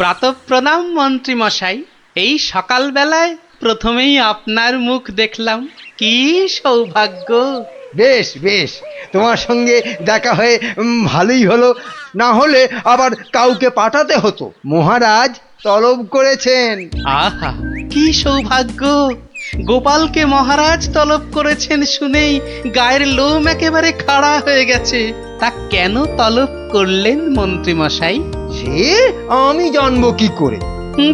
প্রাতঃপ্রণাম মন্ত্রী মশাই। এই সকালবেলায় প্রথমেই আপনার মুখ দেখলাম, কি সৌভাগ্য। বেশ বেশ, তোমার সঙ্গে দেখা হয়ে ভালোই হলো। না হলে আবার কাউকে পাঠাতে হতো। মহারাজ তলব করেছেন। আহা, কি সৌভাগ্য। গোপালকে মহারাজ তলব করেছেন শুনেই গায়ের লোম একেবারে খাড়া হয়ে গেছে। তা কেন তলব করলেন মন্ত্রী মশাই? সে আমি জানবো কি করে?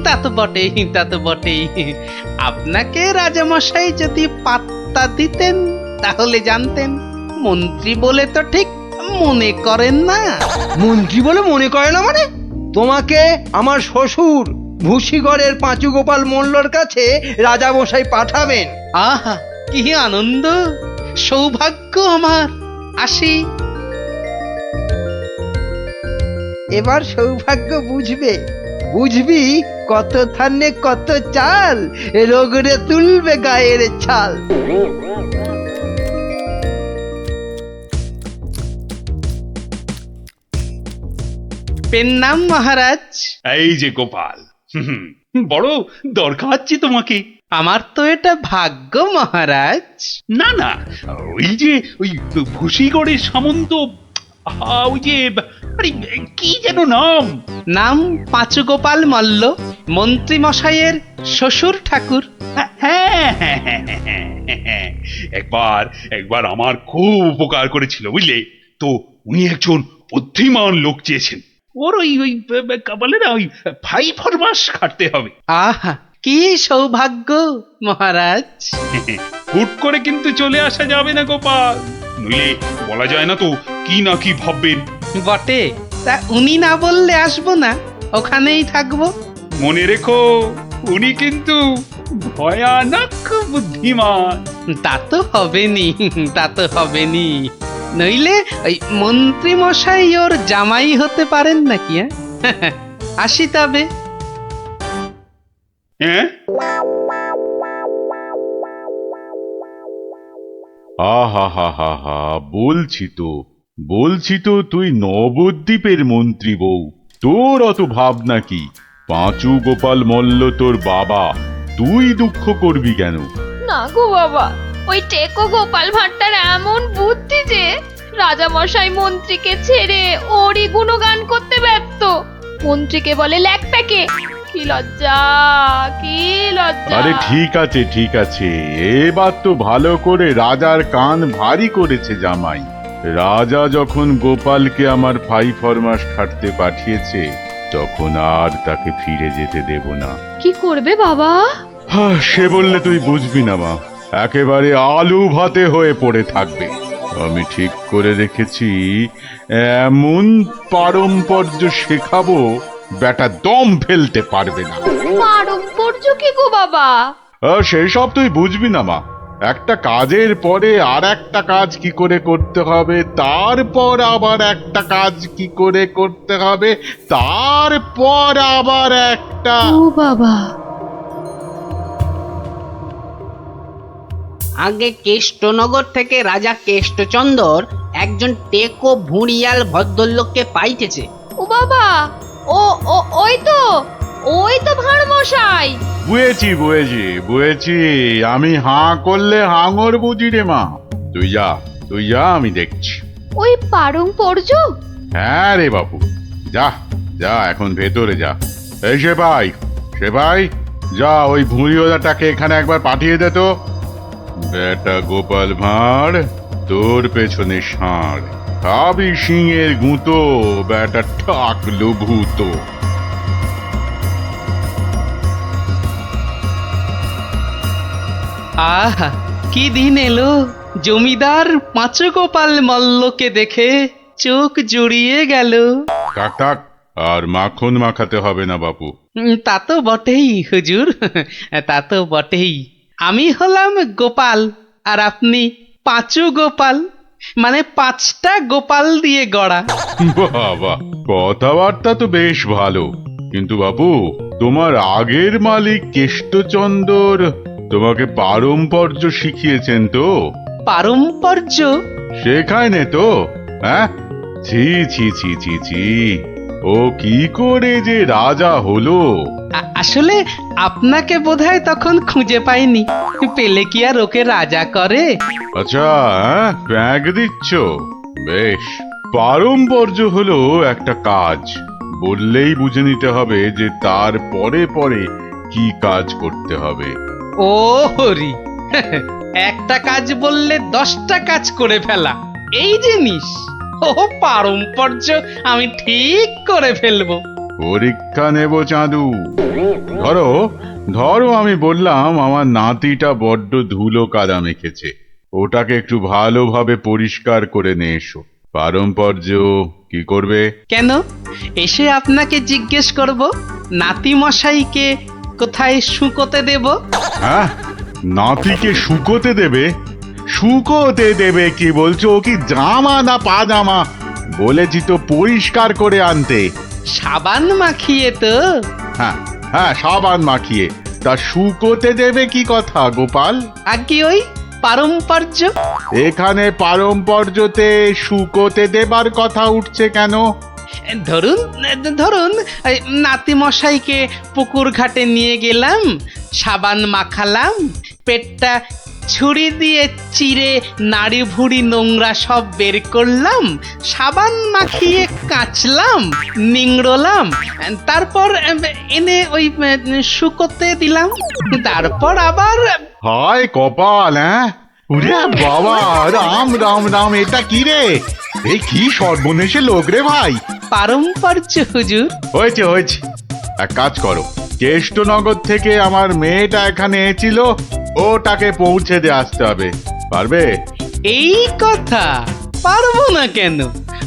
তা তো বটেই, তা তো বটেই। আপনাকে রাজামশাই যদি পাত্তা দিতেন তাহলে জানতেন। মন্ত্রী বলে তো ঠিক মনে করেন না। মন্ত্রী বলে মনে করে না মানে? তোমাকে আমার শ্বশুর ভূষিগড়ের পাঁচু গোপাল মোল্লর কাছে রাজামশাই পাঠাবেন। আহা, কি আনন্দ, সৌভাগ্য আমার। আসি। এবার সৌভাগ্য বুঝবে, বুঝবি কত ধানে কত চাল, রোগরে তুলবে গায়ের ছাল। পেন নাম মহারাজ। এই যে গোপাল, বড় দরকার তোমাকে। আমার তো এটা ভাগ্য মহারাজ। না না, ওই যে ওই ভূষিগড়ের সামন্ত, ওই যে আরে কি যেন নাম? নাম পাঁচু গোপাল মল্ল, মন্ত্রী মশাইয়ের শ্বশুর ঠাকুর। হ্যাঁ হ্যাঁ হ্যাঁ হ্যাঁ হ্যাঁ, হ্যাঁ। একবার একবার আমার খুব উপকার করেছিল বুঝলে তো। উনি একজন বুদ্ধিমান লোক চেয়েছেন। ওর ওই ওই বলে না, ওই 5 মাস খাটতে হবে। আহা, কি সৌভাগ্য মহারাজ। হুট করে কিন্তু চলে আসা যাবে না গোপাল, নইলে বলা যায় না তো কি না কি ভাববেন। বটে, তা উনি না বললে আসবো না, ওখানেই থাকবো। মনে রেখো, উনি কিন্তু ভয়ানক বুদ্ধিমান। তা তো হবেনি, তা তো হবেনি। নইলে ওই মন্ত্রী মশাই ওর জামাই হতে পারেন নাকি? আসি তবে। হ্যাঁ, আহা হা হা হা, বলছি তো তুই নবদ্বীপের মন্ত্রী বউ, তোর অত ভাবনা কি? পাঁচু গোপাল মল্ল তোর বাবা, তুই দুঃখ করবি কেন? না গো বাবা, ওই টেকো গোপাল ভাঁড়টার এমন বুদ্ধি যে রাজামশাই মন্ত্রীকে ছেড়ে ওরই গুণগান করতে ব্যস্ত। মন্ত্রীকে বলে ল্যাকপ্যাকে। কি লজ্জা, কি লজ্জা। আরে ঠিক আছে, এবার তো ভালো করে রাজার কান ভারী করেছে জামাই। রাজা যখন গোপালকে আমার 5 মাস খাটতে পাঠিয়েছে, তখন আর তাকে ফিরে যেতে দেব না। কি করবে বাবা? সে বললে তুই বুঝবি না মা, একেবারে আলু ভাতে হয়ে পড়ে থাকবে। আমি ঠিক করে রেখেছি, এমন পারম্পর্য শেখাবো বেটা দম ফেলতে পারবে না। পারম্পর্য কি গো বাবা? সেই সব তুই বুঝবি না মা। একটা কাজের পরে আর একটা কাজ কি করে করতে হবে, তারপর আবার একটা কাজ কি করে করতে হবে, তারপর আবার একটা। ও বাবা, আগে কেষ্টনগর থেকে রাজা কেষ্টচন্দর একজন টেকো ভুঁড়িয়াল ভদ্রলোককে পাইতেছে। ও বাবা, ও ও ওই তো ভাঁড় মশাই। বুঝেছি, আমি হাঁ করলে হাঙর বুঝি রে মা। তুই যা, আমি দেখছি। ওই পারম্পর্য? হ্যাঁ রে বাবু, যা এখন ভেতরে যা। এই সেপাই, যা ওই ভুঁড়িওয়ালাটাকে এখানে একবার পাঠিয়ে দে তো। বেটা গোপাল ভাঁড়, তোর পেছনে ষাঁড়, খাবি সিংয়ের গুঁতো, বেটা ঠাকলু ভূত। আহা, কি দিন এলো। জমিদার পাঁচু গোপাল মল্লকে দেখে চোখ জুড়িয়ে গেল। থাক, আর মাখন মাখাতে হবে না বাপু। তা তো বটেই হুজুর, তা তো বটেই। আমি হলাম গোপাল আর আপনি পাঁচু গোপাল, মানে 5টা গোপাল দিয়ে গড়া। বাবা, কথাবার্তা তো বেশ ভালো, কিন্তু বাপু, তোমার আগের মালিক কেষ্টচন্দর তোমাকে পারম্পর্য শিখিয়েছেন তো? পারম্পর্য? শেখায় নে তো? হ্যাঁ, ছি, ও কি করে যে রাজা হলো? আসলে আপনাকে বোধহয় তখন খুঁজে পাইনি, পেলে কি আর ওকে রাজা করে? আচ্ছা, ব্যাগ দিচ্ছ? বেশ। পারম্পর্য হলো একটা কাজ, বললেই বুঝে নিতে হবে যে তার পরে পরে কি কাজ করতে হবে। ও হরি, একটা কাজ বললে 10টা কাজ করে ফেলা, এই জিনিস। ও পারম্পর্য আমি ঠিক করে ফেলবো। পরীক্ষা নেব চাঁদু। ধরো ধরো আমি বললাম আমার নাতিটা বড্ড ধুলো কাদা মেখেছে, ওটাকে একটু ভালোভাবে পরিষ্কার করে নিয়ে এসো। পারম্পর্য কি করবে? কেন, এসে আপনাকে জিজ্ঞেস করব নাতি মশাইকে কোথায় শুকোতে দেব? হ্যাঁ, নাতিকে শুকোতে দেবে? শুকোতে দেবে কি বলছো? ও কি জামা না পাজামা? বলেছি তো পরিষ্কার করে আনতে। সাবান মাখিয়ে তো। হ্যাঁ হ্যাঁ, সাবান মাখিয়ে। তা শুকোতে দেবে কি কথা গোপাল? আগে ওই পারম্পর্য। এখানে পারম্পর্যতে শুকোতে দেবার কথা উঠছে কেন? ধরুন ধরুন এই নাতি মশাইকে পুকুর ঘাটে নিয়ে গেলাম, সাবান মাখালাম, পেটটা ছুরি দিয়ে চিরে নাড়ি ভুড়ি নোংরা সব বের করলাম, সাবান মাখিয়ে কাচলাম, নিংড়লাম, তারপর এনে ওই শুকোতে দিলাম, তারপর আবার। হায় কপাল! হ্যাঁ, ওরে বাবা, রাম রাম রাম, এটা কি রে? এই কি সর্বনেশে লোক রে ভাই! পারম্পর্য হুজুর। হয়েছে হয়েছে, এক কাজ করো, কেষ্টনগর থেকে আমার মেয়েটা এখানে এসেছিল, ওটাকে পৌঁছে দিয়ে আসতে হবে। পারবে? এই কথা, পারবো না কেন?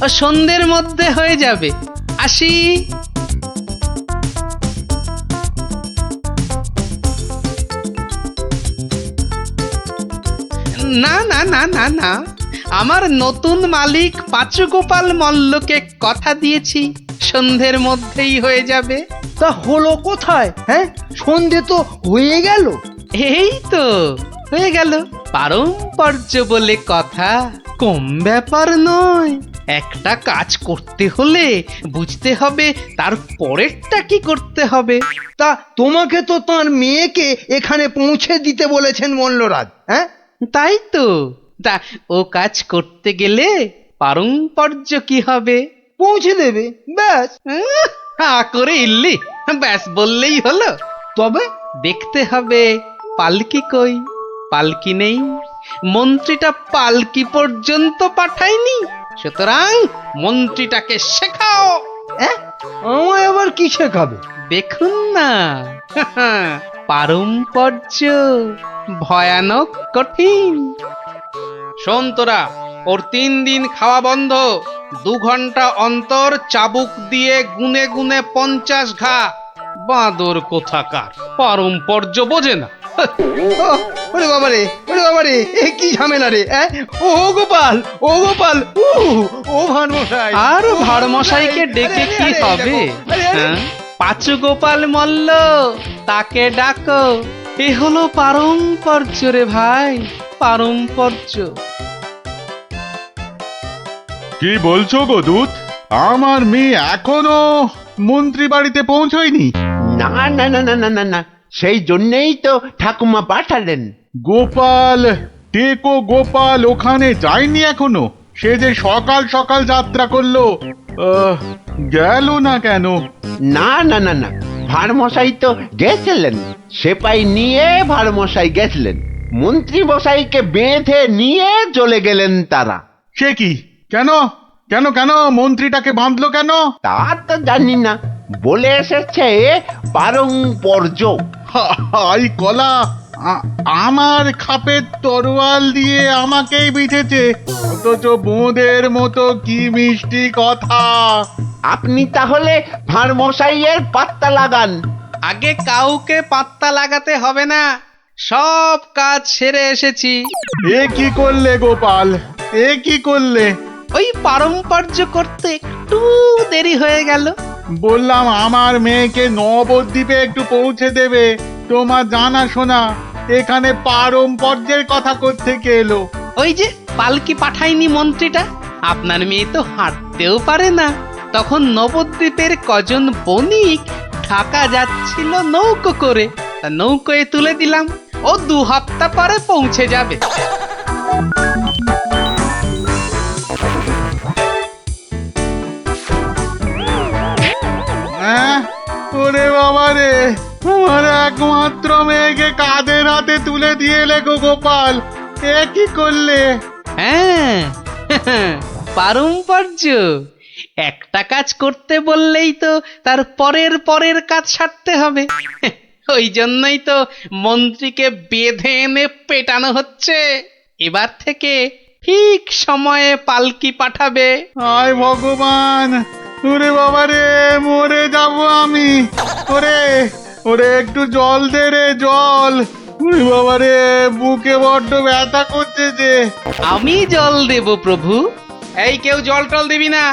ও সন্ধ্যের মধ্যে হয়ে যাবে, আসি। না না না না না, আমার নতুন মালিক পাঁচু গোপাল মল্লকে কথা দিয়েছি, সন্ধ্যের মধ্যেই হয়ে যাবে। তা হলো কোথায়? হ্যাঁ, সন্ধে তো হয়ে গেল। এই তো হয়ে গেল। পারম্পর্য বলে কথা, কম ব্যাপার নয়। একটা কাজ করতে হলে বুঝতে হবে তার পরেরটা কি করতে হবে। তা তোমাকে তো তার মেয়েকে এখানে পৌঁছে দিতে বলেছেন মল্লরাজ। হ্যাঁ, তাই তো, তা ও কাজ করতে গেলে পারম্পর্য কি হবে? পৌঁছে দেবে, ব্যাস। হা করে ইল্লি, ব্যাস বললেই হলো। তবে দেখতে হবে পালকি কই। পালকি নেই, মন্ত্রীটা পালকি পর্যন্ত পাঠায়নি, সুতরাং মন্ত্রীটাকে শেখাও। আমায় আবার কি শেখাবে? দেখুন না, পারম্পর্য ভয়ানক কঠিন। শোন তোরা, ওর 3 দিন খাওয়া বন্ধ, 2 ঘন্টা অন্তর চাবুক দিয়ে গুনে গুনে 50 ঘা। বাঁদর কোথাকার, পারম্পর্য বোঝে না। ওরে বাবারে, ওরে বাবারে, এ কি ঝামেলা রে! ও গোপাল, ও গোপাল, ও ভানমশাই। আর ভাড়মশাইকে ডেকে কি হবে? হ্যাঁ, পাঁচু গোপাল মল্ল, তাকে ডাকো। এ হলো পারম্পর্য রে ভাই, পারম্পর্য। কি বলছো গো দূত? আমার মেয়ে এখনো মন্ত্রী বাড়িতে পৌঁছয়নি? না না না না না না না, সেই জন্যেই তো ঠাকুমা পাঠালেন। গোপাল, টেকো গোপাল ওখানে যায়নি এখনো? সে যে সকাল সকাল যাত্রা করলো, গেল না কেন? না না না না, ভাড়মশাই তো গেছিলেন, সেপাই নিয়ে ভাড়মশাই গেছিলেন, মন্ত্রী মশাইকে বেঁধে নিয়ে চলে গেলেন তারা। সে কি? কেন কেন কেন মন্ত্রীটাকে বাঁধলো কেন? তা তো জানি না, বলে এসেছে পারম্পর্য। হাই কলা, আমার খাপের তরোয়াল দিয়ে আমাকেই বিঁধেছে, অথচ বোঁদের মতো কি মিষ্টি কথা! আপনি তাহলে ভাড়মশাইয়ের পাত্তা লাগান। আগে কাউকে পাত্তা লাগাতে হবে না, সব কাজ সেরে এসেছি। এ কি করলে গোপাল, এ কি করলে? ওই পারম্পর্য করতে একটু দেরি হয়ে গেল। বললাম আমার মেয়েকে নবদ্বীপে একটু পৌঁছে দেবে, তোমার জানা শোনা এখানে পারম্পর্যের কথা কোত্থেকে এলো? ওই যে পালকি পাঠায়নি মন্ত্রীটা, আপনার মেয়ে তো হাঁটতেও পারে না, তখন নবদ্বীপের কজন বণিক ঢাকা যাচ্ছিল নৌকো করে, তা নৌকোয় তুলে দিলাম, ও 2 হপ্তাহ পরে পৌঁছে যাবে। ওরে বাবা রে, আমার একমাত্র মেয়েকে কাঁধের হাতে তুলে দিয়ে এলে গো গোপাল, এ কি করলে? হ্যাঁ, পারম্পর্য। একটা কাজ করতে বললেই তো তার পরের কাজ সারতে হবে। ওই জন্যই তো মন্ত্রীকে বেঁধে এনে পেটানো হচ্ছে। এবার থেকে ঠিক সময়ে পালকি পাঠাবে। হায় ভগবান, ওরে বাবা রে, মরে যাব আমি। ওরে ওরে, একটু জল দে রে, জল। ওরে বাবা রে, বুকে বড্ড ব্যথা করছে যে। আমি জল দেব প্রভু। এই কেউ জল টল দিবি না,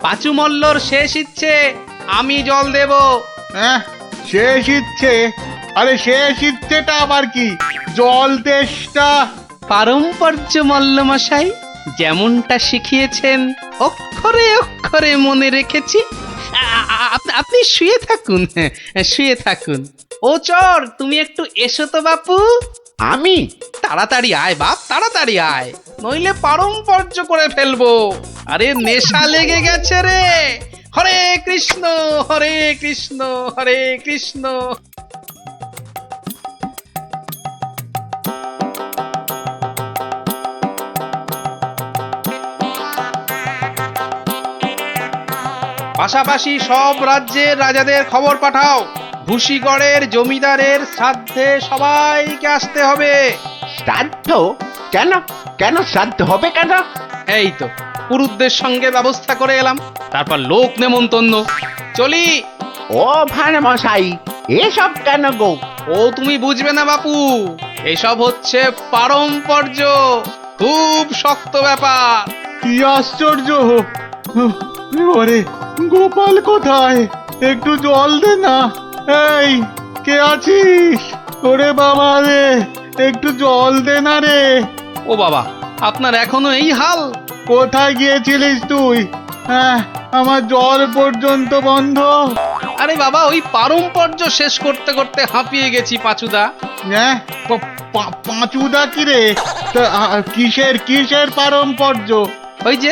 পাঁচু মল্লর শেষ ইচ্ছে, আমি জল দেব। হ্যাঁ, শেষ ইচ্ছে? আরে শেষ ইচ্ছেটা আবার কি? জল তেষ্টা। পারম্পর্য মল্লমশাই, যেমনটা শিখিয়েছেন অক্ষরে অক্ষরে মনে রেখেছি। আপনি শুয়ে থাকুন, শুয়ে থাকুন। ও চর, তুমি একটু এসো তো বাপু। আমি? তাড়াতাড়ি আয় বাপ, তাড়াতাড়ি আয়, নইলে পারম্পর্য করে ফেলবো। আরে নেশা লেগে গেছে রে। হরে কৃষ্ণ হরে কৃষ্ণ হরে কৃষ্ণ। পাশাপাশি সব রাজ্যের রাজাদের খবর পাঠাও, ভুসিগড়ের জমিদারের শ্রাদ্ধে সবাইকে আসতে হবে। শ্রাদ্ধ? কেন? কেন শ্রাদ্ধ হবে কেন? এই তো পুরুতদের সঙ্গে ব্যবস্থা করে এলাম, তারপর লোক নেমন্তন্ন। চলি। ও ভার মশাই, এসব কেন গো? ও তুমি বুঝবে না বাপু, এসব হচ্ছে পারম্পর্য, খুব শক্ত ব্যাপার। কি আশ্চর্য! ওরে গোপাল কোথায়? একটু জল দে না। এই, কে আছিস? ওরে বাবা রে, একটু জল দে না রে। ও বাবা, আপনার এখনো এই হাল? কোথায় গিয়েছিলিস তুই? হ্যাঁ, আমার জল পর্যন্ত বন্ধ। আরে বাবা, ওই পারম্পর্য শেষ করতে করতে হাঁপিয়ে গেছি পাঁচুদা। হ্যাঁ, পাঁচুদা কি রে? তা, কিসের কিসের পারম্পর্য? ওই যে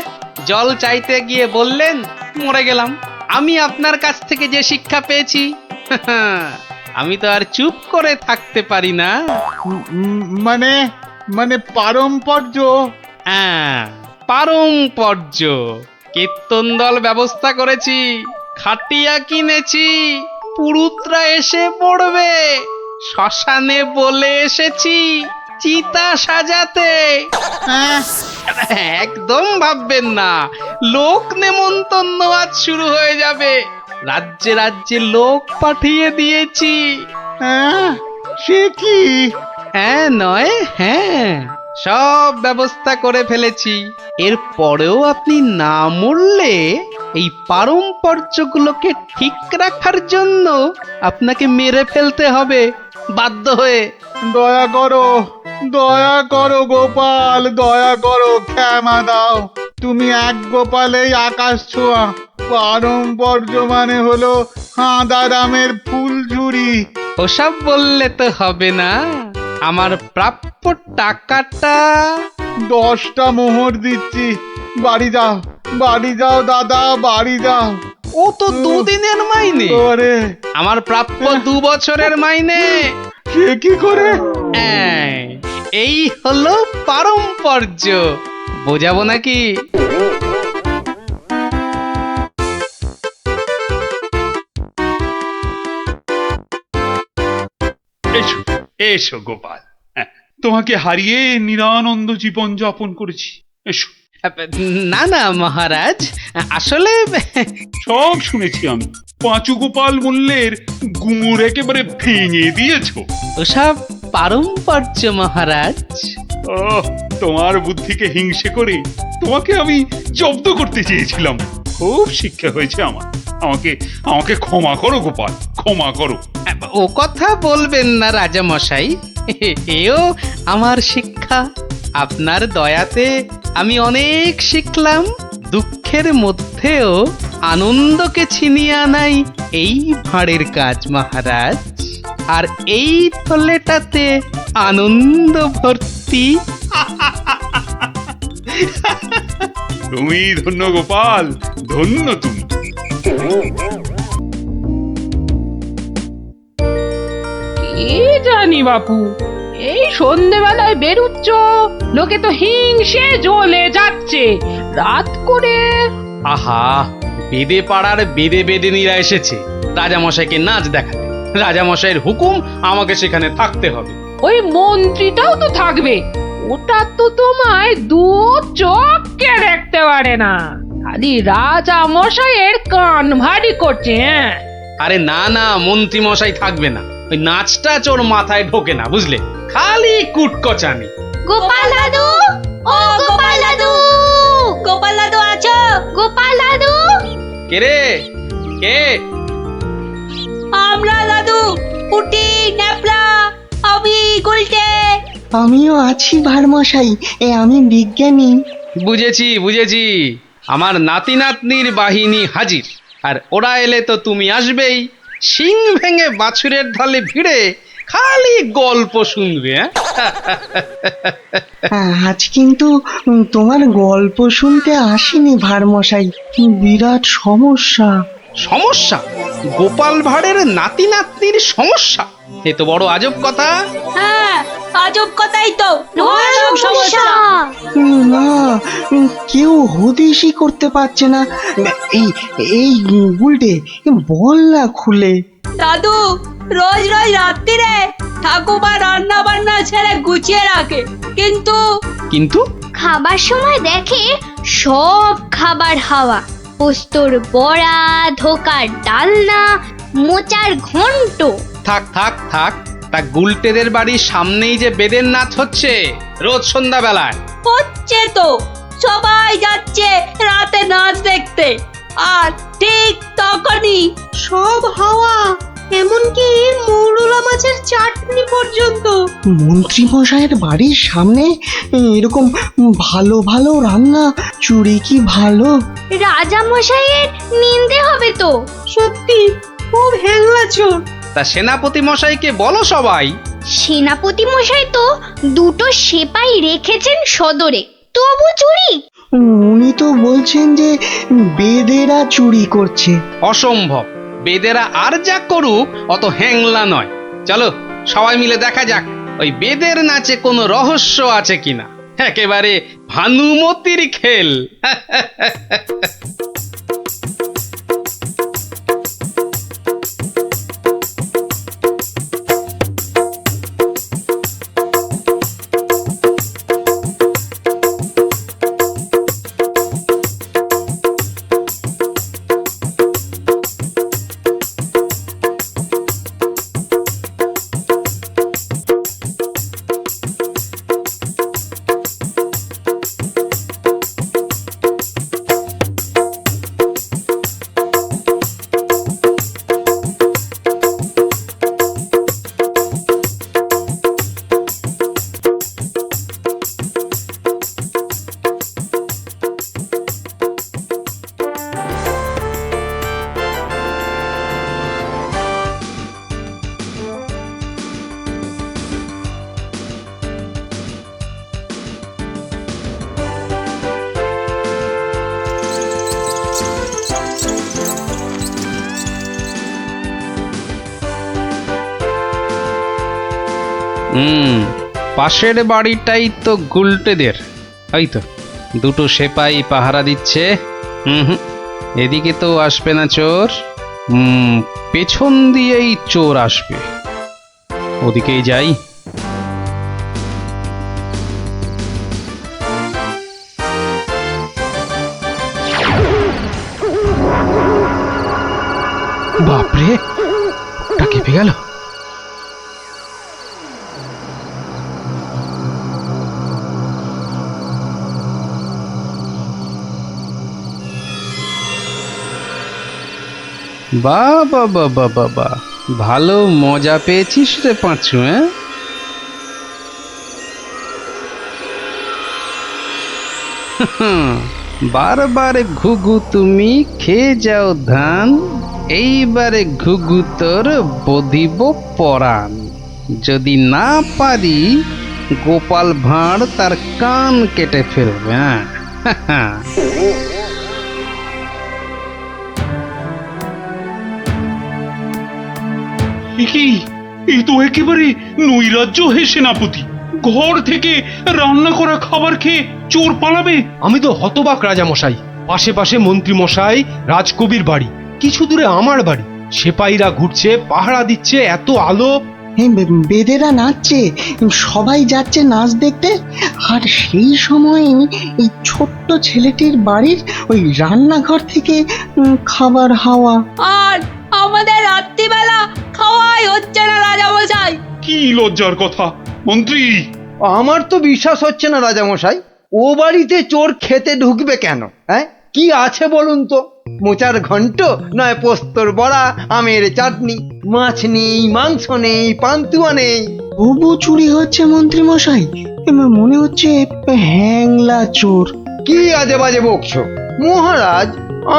জল চাইতে গিয়ে বললেন, মরে গেলাম। আমি আপনার কাছ থেকে যে শিক্ষা পেয়েছি, আমি তো আর চুপ করে থাকতে পারি না। মানে মানে পারম্পর্য? হ্যাঁ, পারম্পর্য। কীর্তন দল ব্যবস্থা করেছি, খাটিয়া কিনেছি, পুরুতরা এসে পড়বে। শ্মশানে বলে এসেছি চিতা সাজাতে। হ্যাঁ, একদম ভাববেন না, লোক নেমন্তন্ন আজ শুরু হয়ে যাবে। রাজ্যে রাজ্যে লোক পাঠিয়ে দিয়েছি। হ্যাঁ, সে কি? হ্যাঁ নয় হ্যাঁ, সব ব্যবস্থা করে ফেলেছি। এর পরেও আপনি না মরলে এই পারম্পর্যগুলোকে ঠিক রাখার জন্য আপনাকে মেরে ফেলতে হবে বাধ্য হয়ে। দয়া করো, দয়া করো গোপাল, দয়া করো, ক্ষমা দাও। তুমি এক গোপালেই আকাশ ছোঁয়া। পারম্পর্য মানে হলো হাঁদারামের ফুলঝুরি। ওসব বললে তো হবে না, আমার প্রাপ্য টাকাটা। 10টা মোহর দিচ্ছি, বাড়ি যাও, বাড়ি যাও দাদা, বাড়ি যাও। ও তো 2 দিনের মাইনে, ওরে, আমার প্রাপ্য 2 বছরের মাইনে। সে কি করে? এই হলো পারম্পর্য, বোঝাবো নাকি? এসো এসো গোপাল, হ্যাঁ, তোমাকে হারিয়ে নিরানন্দ জীবন যাপন করেছি। এসো। না না মহারাজ, আসলে সব শুনেছি আমি। পাঁচু গোপাল মূল্যের গুড় একেবারে ভেঙে দিয়েছো। ওসব পারম্পর্য মহারাজ। ও, তোমার বুদ্ধিকে হিংসে করে তোমাকে আমি জব্দ করতে চেয়েছিলাম। খুব শিক্ষা হয়েছে আমার। আমাকে আমাকে ক্ষমা করো গোপাল, ক্ষমা করো। ও কথা বলবেন না রাজা মশাই, এও আমার শিক্ষা। আপনার দয়াতে আমি অনেক শিখলাম। দুঃখের মধ্যেও আনন্দকে ছিনিয়ে আনাই এই ভাঁড়ের কাজ মহারাজ। আর এই থলেটাতে আনন্দ ভর্তি। তুমি ধন্য গোপাল, ধন্য তুমি। কি জানি বাপু, এই সন্ধেবেলায় বেরুচ্ছ, লোকে তো হিংসে জ্বলে যাচ্ছে। রাত করে আহা, বেদে পাড়ার বেদে বেদেনীরা এসেছে রাজামশাইকে নাচ দেখাতে। রাজামশাইয়ের হুকুম, আমাকে সেখানে থাকতে হবে। ওই মন্ত্রীটাও তো থাকবে, ওটা তো তোমায় দু চোখকে দেখতে পারে না, খালি রাজা মশাইয়ের কান ভারী করছে। হ্যাঁ, আরে না না, মন্ত্রী মশাই থাকবে না। ওই নাচটা চোর মাথায় ঢোকে না, বুঝলে, খালি কুটকচানি। গোপাল দাদু, ও গোপাল দাদু, গোপাল দাদু আছো? গোপাল দাদু, কে রে, কে? আমরা দাদু, পুটি, ন্যাপলা, আমি গুলটে। আমিও আছি ভারমশাই, আমি বিজ্ঞানী। বুঝেছি বুঝেছি, আমার নাতি নাতনির বাহিনী হাজির। আর ওরা এলে তো তুমি আসবেই, শিং ভেঙে বাছুরের ঢালে ভিড়ে খালি গল্প শুনবে। আজ কিন্তু তোমার গল্প শুনতে আসিনি ভারমশাই, বিরাট সমস্যা। সমস্যা? গোপাল ভাঁড়ের নাতি নাতনির সমস্যা? এ তো বড় আজব কথা। হ্যাঁ, আজব কথাই তো, ভয়ানক সমস্যা। না, কেউ হদিশই করতে পারছে না। এই এই গুলটে, বল না খুলে। দাদু রোজ রোজ রাত্রিরে ঠাকুমা রান্না বান্না ছেড়ে গুছিয়ে রাখে, কিন্তু কিন্তু খাবার সময় দেখে সব খাবার হাওয়া, পোস্তর বড়া, ধোকার ডালনা, মোচার ঘন্ট। থাক থাক থাক, তা গুলটেদের বাড়ির সামনেই যে বেদের নাচ হচ্ছে রোজ সন্ধ্যাবেলায়। হচ্ছে তো, সবাই যাচ্ছে রাতে নাচ দেখতে, আর ঠিক তখনই সব হাওয়া, এমনকি মৌরলা মাছের চাটনি পর্যন্ত। মন্ত্রী মশাইয়ের বাড়ির সামনে এরকম ভালো ভালো রান্না, চুরি কি ভালো? রাজা মশাইয়ের নিন্দে হবে তো। সত্যি খুব হ্যাংলা চোর। তা সেনাপতি মশাইকে বলো সবাই। সেনাপতি মশাই তো দুটো সেপাই রেখেছেন সদরে, তবু চুরি? উনি তো বলছেন যে বেদেরা চুরি করছে। অসম্ভব, বেদেরা আর যা করুক অত হ্যাংলা নয়। চলো সবাই মিলে দেখা যাক ওই বেদের নাচে কোনো রহস্য আছে কিনা। একেবারে ভানুমতির খেল। পাশের বাড়িটাই তো গুলটেদের, ওই তো দুটো সেপাই পাহারা দিচ্ছে। এদিকে তো আসবে না চোর, পেছন দিয়েই চোর আসবে, ওদিকেই যাই। বাপরে, ওটা কেঁপে গেল। বাবা বাবা বাবা, ভালো মজা পেয়েছিস রে পাঁচু। বারবার ঘুঘু তুমি খেয়ে যাও ধান, এইবারে ঘুঘু তোর বধিব পরাণ। যদি না পারি গোপাল ভাঁড় তার কান কেটে ফেলবে। হ্যাঁ কি এই তো একেবারে নৈরাজ্য হে সেনাপতি। ঘর থেকে রান্না করা খাবার খেয়ে চোর পালাবে? আমি তো হতবাক রাজামশাই। পাশে পাশে মন্ত্রী মশাই, রাজকবির বাড়ি, কিছু দূরে আমার বাড়ি। সেপাইরা ঘুরছে, পাহারা দিচ্ছে, এত আলো। বেদেরা নাচছে, সবাই যাচ্ছে নাচ দেখতে। আর সেই সময় এই ছোট্ট ছেলেটির বাড়ির ওই রান্নাঘর থেকে খাবার হাওয়া। আর আমাদের রাত্রিবেলা খাওয়াই হচ্ছে না রাজামশাই। কি লজ্জার কথা মন্ত্রী। আমার তো বিশ্বাস হচ্ছে না রাজামশাই, ও বাড়িতে চোর খেতে ঢুকবে কেন? হ্যাঁ, কি আছে বলুন তো? মোচার ঘন্ট, নয় পোস্তর বড়া, আমের চাটনি, মাছ নেই, মাংস নেই, পান্তুয়া নেই। তবু চুরি হচ্ছে মন্ত্রী মশাই, মনে হচ্ছে হ্যাংলা চোর। কি আজে বাজে বকছো মহারাজ,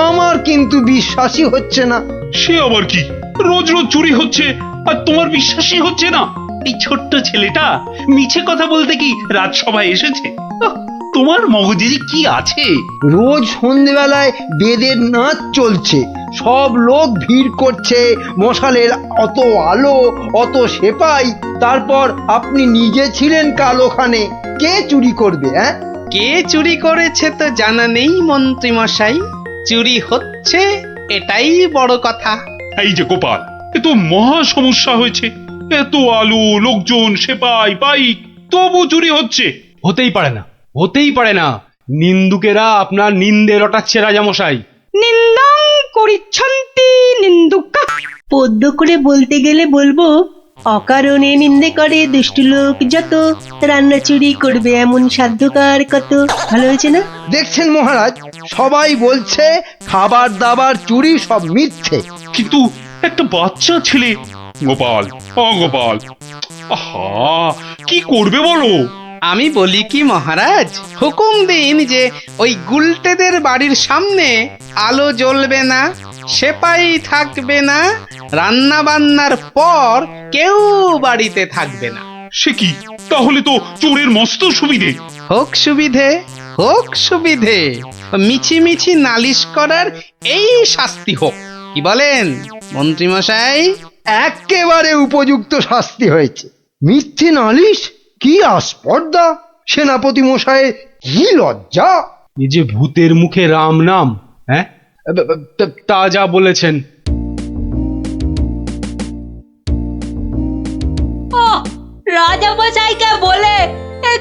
আমার কিন্তু বিশ্বাসই হচ্ছে না। সে আবার কি? রোজ রোজ চুরি হচ্ছে আর তোমার বিশ্বাসই হচ্ছে না? এই ছোট্ট ছেলেটা মিছে কথা বলতে কি রাজসভায় এসেছে? তোমার মগজে যে কি আছে? রোজ সন্ধেবেলায় বেদের নাচ চলছে, সব লোক ভিড় করছে, মশালের অত আলো, অত সেপাই, তারপর আপনি নিজে ছিলেন কাল ওখানে। কে চুরি করবে? হ্যাঁ, কে চুরি করেছে তো জানা নেই মন্ত্রী মশাই, চুরি হচ্ছে এটাই বড় কথা। এই যে গোপাল, এ তো মহা সমস্যা হয়েছে। এত আলো, লোকজন, সেপাই, পাইক, তবু চুরি হচ্ছে। হতেই পারে না, হতেই পারে না। নিন্দুকেরা আপনার নিন্দে রটাচ্ছে রাজামশাই। নিন্দং করিচ্ছন্তি নিন্দুকা। পদ্য করে বলতে গেলে বলবো, অকারণে নিন্দে করে দুষ্টু লোক যত, রান্না চুরি করবে এমন সাধ্যকার কত। ভালো হয়েছে না? দেখছেন মহারাজ, সবাই বলছে খাবার দাবার চুরি সব মিথ্যে। কিন্তু একটা বাচ্চা ছেলে। গোপাল, গোপাল, আহা, কি করবে বলো? আমি বলি কি মহারাজ, হুকুম দিন যে ওই গুলটেদের বাড়ির সামনে আলো জ্বলবে না, সেপাই থাকবে না, রান্না বান্নার পর কেউ বাড়িতে থাকবে না। সে কি? তাহলে তো চোরের মস্ত সুবিধে। হোক সুবিধে, হোক সুবিধে, মিছি মিছি নালিশ করার এই শাস্তি হোক। কি বলেন মন্ত্রী মশাই? একেবারে উপযুক্ত শাস্তি হয়েছে। মিথ্যে নালিশ? কি আস্পর্ধা! সেনাপতি মশাই, কি লজ্জা! এই যে ভূতের মুখে রাম নাম, হ্যাঁ, তা যা বলেছেন। রাজামশাইকে বলে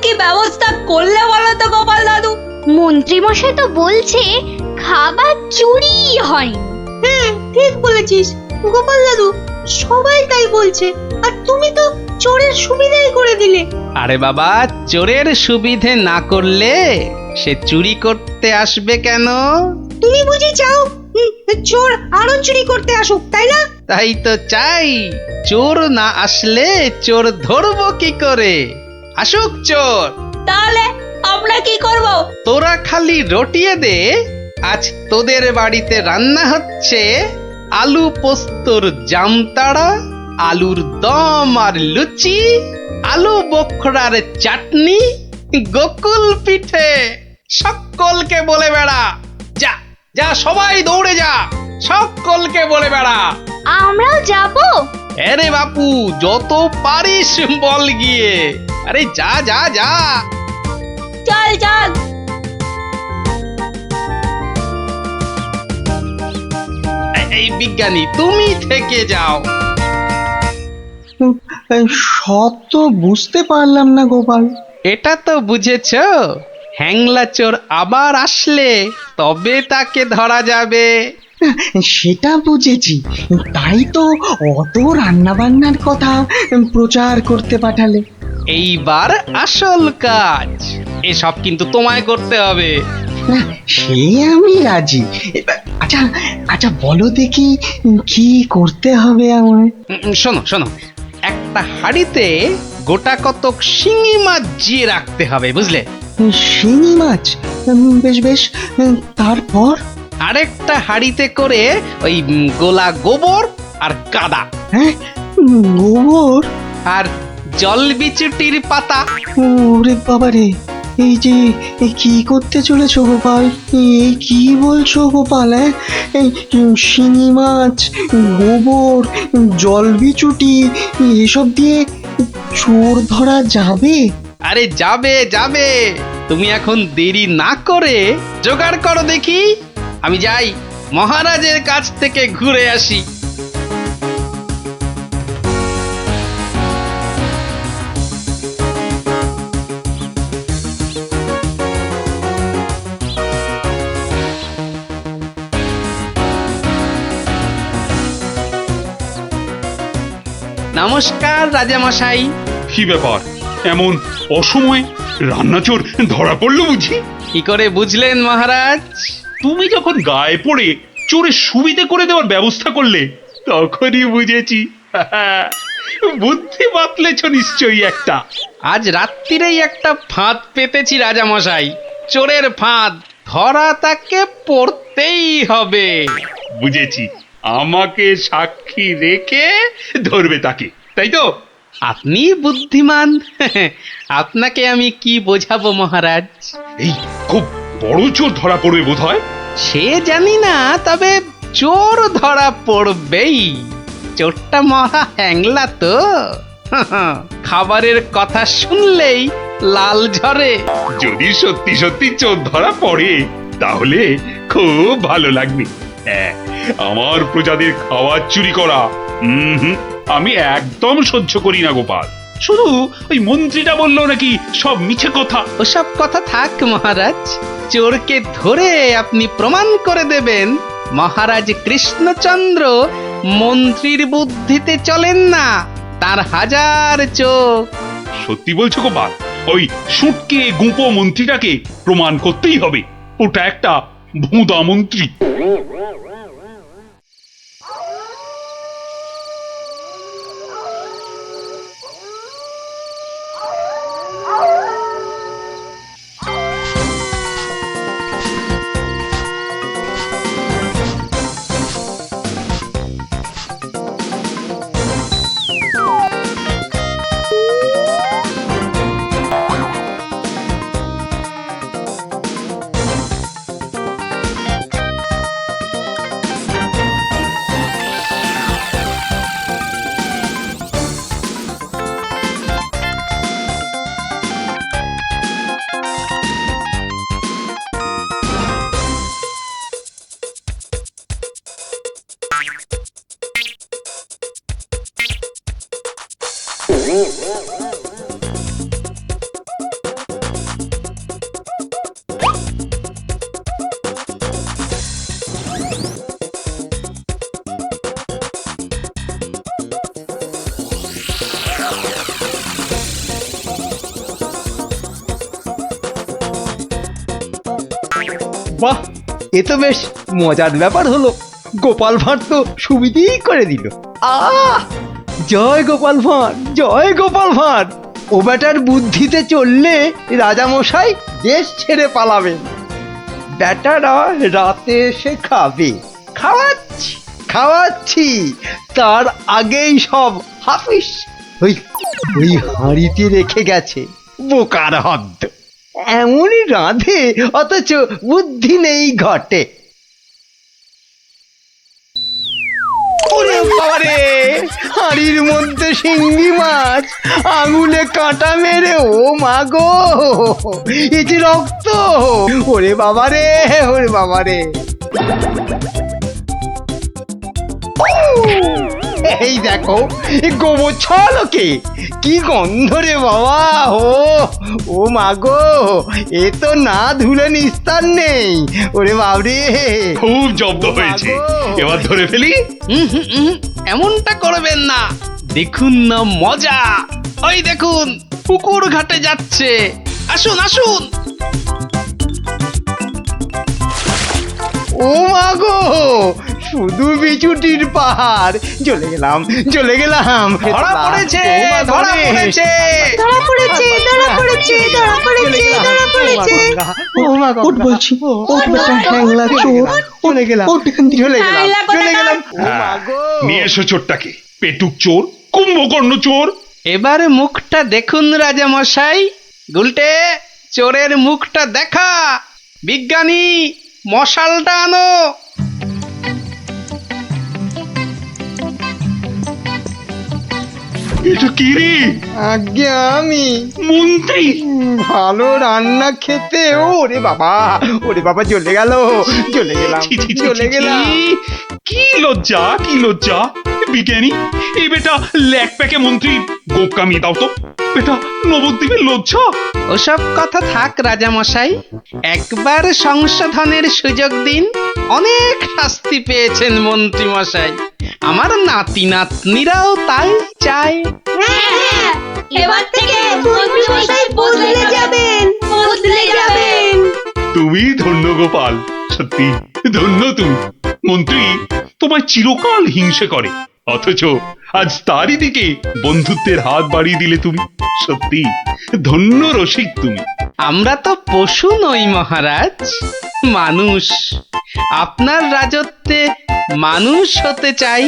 কি ব্যবস্থা করলে বলো তো গোপাল দাদু? মন্ত্রী মশাই তো বলছে খাবার চুরি হয়। হ্যাঁ, ঠিক বলেছিস গোপাল দাদু, সবাই তাই বলছে। আর তুমি তো চোরের সুবিধাই করে দিলে। আরে বাবা, চোরের সুবিধে না করলে সে চুরি করতে আসবে কেন? তুমি বুঝি চাও চোর আরো চুরি করতে আসুক, তাই না? তাই তো চাই। চোর না আসলে চোর ধরবো কি করে? আসুক চোর। তাহলে আমরা কি করব? তোরা খালি রটিয়ে দে, আজ তোদের বাড়িতে রান্না হচ্ছে আলু পোস্তর জামতাড়া, আলুর দম আর লুচি, আলু বোখরার চাটনি, গোকুল পিঠে। সকলকে বলে বেড়া, যা যা, সবাই দৌড়ে যা, সকলকে বলে বেড়া। আমরাও যাব? আরে বাপু, যত পারিস বল গিয়ে। আরে যা যা যা। চল চল। এই বিজ্ঞানী, তুমি থেকে যাও। সব তো বুঝতে পারলাম না গোপাল। এটা তো বুঝেছ, হ্যাংলা চোর আবার আসলে তবে তাকে ধরা যাবে। সেটা বুঝেছি, তাই তো অত রান্না বান্নার কথা প্রচার করতে পাঠালে। এইবার আসল কাজ, এসব কিন্তু তোমায় করতে হবে। না, সে আমি রাজি। আচ্ছা আচ্ছা, বলো দেখি কি করতে হবে আমায়। শোনো শোনো, একটা হাঁড়িতে গোটা কতক শিঙি মাছ জিয়ে রাখতে হবে, বুঝলে? শিঙি মাছ? বেশ বেশ, তারপর? আরেকটা হাঁড়িতে করে ওই গোলা গোবর আর কাদা হ্যাঁ, গোবর? আর জল বিচুটির পাতা। ওরে বাবারে, এই যে এই কি করতে চলেছো গোপাল? এই কি বলছো গোপাল? এই শিঙি মাছ, গোবর, জলবিচুটি এসব দিয়ে চোর ধরা যাবে? আরে যাবে যাবে, তুমি এখন দেরি না করে জোগাড় করো দেখি। আমি যাই মহারাজের কাছ থেকে ঘুরে আসি। নমস্কার রাজামশাই। কি ব্যাপার, এমন অসময়ে রান্নাচোর ধরা পড়লো বুঝি? কি করে বুঝলেন মহারাজ? তুমি যখন গায়ে পড়ে চোরের সুবিধে করে দেওয়ার ব্যবস্থা করলে তখনই বুঝেছি। বুদ্ধি বাতলেছ নিশ্চয়ই একটা। আজ রাত্রিরেই একটা ফাঁদ পেতেছি রাজামশাই, চোরের ফাঁদ। ধরা তাকে পড়তেই হবে। বুঝেছি, আমাকে সাক্ষী রেখে ধরবে তাকে, তাই তো? আপনি বুদ্ধিমান। আপনাকে আমি কি বোঝাবো মহারাজ? এই খুব বড় চোর ধরা পড়বে বোধ হয়। সে জানি না, তবে চোর ধরা পড়বেই। চোরটা মহা হ্যাংলা তো। খাবারের কথা শুনলেই লাল ঝরে। যদি সত্যি সত্যি চোর ধরা পড়ে তাহলে খুব ভালো লাগবে। হ্যাঁ, আমার প্রজাদের খাবার চুরি করা আমি একদম সহ্য করি না গোপাল। শুধু ওই মন্ত্রীটা বললো নাকি সব মিছে কথা। ওসব কথা থাক মহারাজ, চোরকে ধরে আপনি প্রমাণ করে দেবেন মহারাজ কৃষ্ণচন্দ্র মন্ত্রীর বুদ্ধিতে চলেন না, তার হাজার চোখ। সত্যি বলছো গোপাল? ওই সুটকে গুঁপো মন্ত্রীটাকে প্রমাণ করতেই হবে ওটা একটা ভুঁদা মন্ত্রী। বাহ, এ তো বেশ মজার ব্যাপার হলো। গোপাল ভাঁড় তো সুবিধেই করে দিল। জয় গোপাল ভাঁড়, জয় গোপাল ভাঁড়। ও বেটার বুদ্ধিতে চললে রাজামশাই দেশ ছেড়ে পালাবেন। বেটারা রাতে এসে খাবে। খাওয়াচ্ছি খাওয়াচ্ছি, তার আগেই সব হাফিস ওই ওই হাঁড়িতে রেখে গেছে। বোকার হদ্দ, এমনই রাঁধে অথচ বুদ্ধি নেই ঘটে। ওরে বাবারে, হাঁড়ির মধ্যে শিঙ্গি মাছ, আঙুলে কাঁটা মেরে, ও মা গো, এ যে রক্ত! ওরে বাবারে, ওরে বাবারে! এই দেখো, গোবর ছলকে কি গন্ধ রে বাবা! ও মা গো, এ তো না ধুলে নিস্তার নেই। ওরে বাবরে, খুব জব্দ হয়েছে, এবার ধরে ফেলি। এমনটা করবেন না, দেখুন না মজা। ওই দেখুন, পুকুর ঘাটে যাচ্ছে। আসুন আসুন। ও মা গো, শুধু বিচুটির পাহাড় চলে গেলাম ধরা পড়েছে, ধরা পড়েছে। ধরা পড়েছে ধরা পড়েছে ধরা পড়েছে ধরা পড়েছে ওট বলছি ওট বেটা হ্যাংলা চোর চলে গেলাম ওট এখান থেকে চলে গেলাম আইলা চলে গেলাম ও মা হ্যাঁ, গো। নিয়ে এসো চোরটাকে, পেটুক চোর, কুম্ভকর্ণ চোর। এবার মুখটা দেখুন রাজা মশাই। গুলটে, চোরের মুখটা দেখা। বিজ্ঞানী, মশালটা আনো। এটা কি রে? আজ্ঞে আমি মন্ত্রী! ভালো রান্না খেতে ওরে বাবা চলে গেলাম ছি, ছি, ছি, চলে ছি, গেলাম ছি। কি লজ্জা, কি লজ্জা! বিজ্ঞানী, এই বেটা ল্যাক প্যাকে মন্ত্রী গোপ কামিয়ে দাও তো। বেটা নবদ্বীপের লজ্জা। ওসব কথা থাক রাজা মশাই, একবার সংশোধনের সুযোগ দিন। অনেক শাস্তি পেয়েছেন মন্ত্রী মশাই, আমার নাতি নাতনিরাও তাই চায়। এবার থেকে মন্ত্রী মশাই বদলে যাবেন বদলে যাবেন তুমি ধন্য গোপাল, সত্যি ধন্য তুমি। মন্ত্রী তোমায় চিরকাল হিংসে করে, অথচ আজ তারই দিকে বন্ধুত্বের হাত বাড়িয়ে দিলে তুমি। সত্যি ধন্য রসিক তুমি। আমরা তো পশু নই মহারাজ, মানুষ। আপনার রাজত্বে মানুষ হতে চাই।